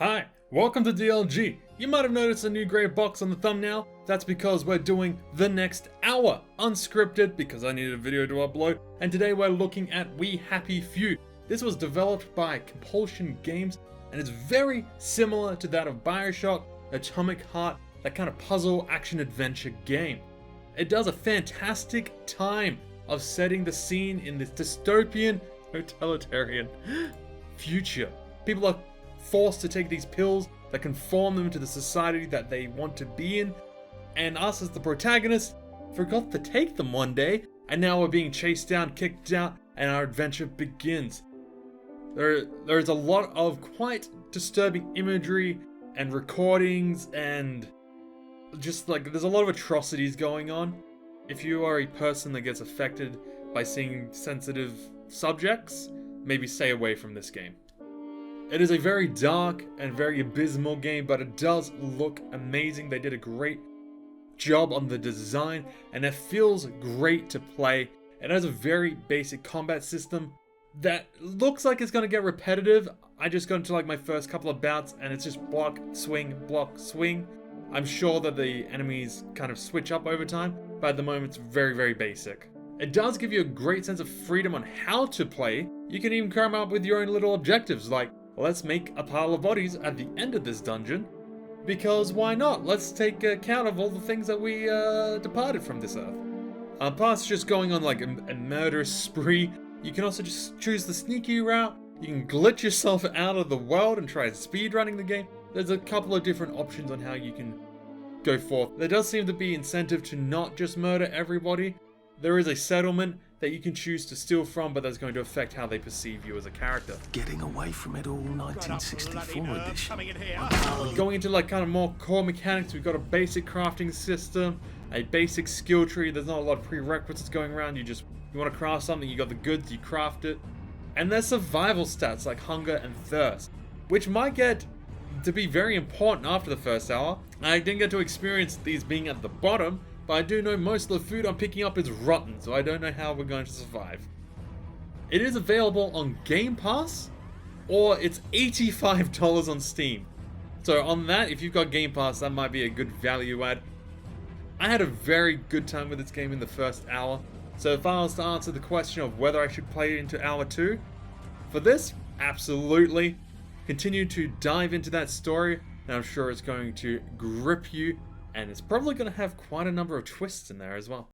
Hi, welcome to DLG. You might have noticed a new grey box on the thumbnail. That's because we're doing the next hour, unscripted, because I needed a video to upload, and today we're looking at We Happy Few. This was developed by Compulsion Games, and it's very similar to that of Bioshock, Atomic Heart, that kind of puzzle action-adventure game. It does a fantastic time of setting the scene in this dystopian, totalitarian future. People are forced to take these pills that conform them to the society that they want to be in, and us as the protagonists forgot to take them one day, and now we're being chased down, kicked out, and our adventure begins. There's a lot of quite disturbing imagery and recordings, and just like there's a lot of atrocities going on. If you are a person that gets affected by seeing sensitive subjects, maybe stay away from this game. It is a very dark and very abysmal game, but it does look amazing. They did a great job on the design, and it feels great to play. It has a very basic combat system that looks like it's going to get repetitive. I just got into like my first couple of bouts, and it's just block, swing. I'm sure that the enemies kind of switch up over time, but at the moment it's very, very basic. It does give you a great sense of freedom on how to play. You can even come up with your own little objectives, like, let's make a pile of bodies at the end of this dungeon, because why not? Let's take account of all the things that we departed from this earth. Past just going on like a murderous spree, you can also just choose the sneaky route. You can glitch yourself out of the world and try speedrunning the game. There's a couple of different options on how you can go forth. There does seem to be incentive to not just murder everybody. There is a settlement that you can choose to steal from, but that's going to affect how they perceive you as a character. Getting away from it all, 1964 edition. Going into like kind of more core mechanics, we've got a basic crafting system, a basic skill tree. There's not a lot of prerequisites going around. You want to craft something, you got the goods, you craft it. And there's survival stats like hunger and thirst, which might get to be very important after the first hour. I didn't get to experience these being at the bottom, but I do know most of the food I'm picking up is rotten, so I don't know how we're going to survive. It is available on Game Pass, or it's $85 on Steam. So on that, if you've got Game Pass, that might be a good value add. I had a very good time with this game in the first hour, so if I was to answer the question of whether I should play it into hour 2, for this, absolutely. Continue to dive into that story, and I'm sure it's going to grip you. And it's probably going to have quite a number of twists in there as well.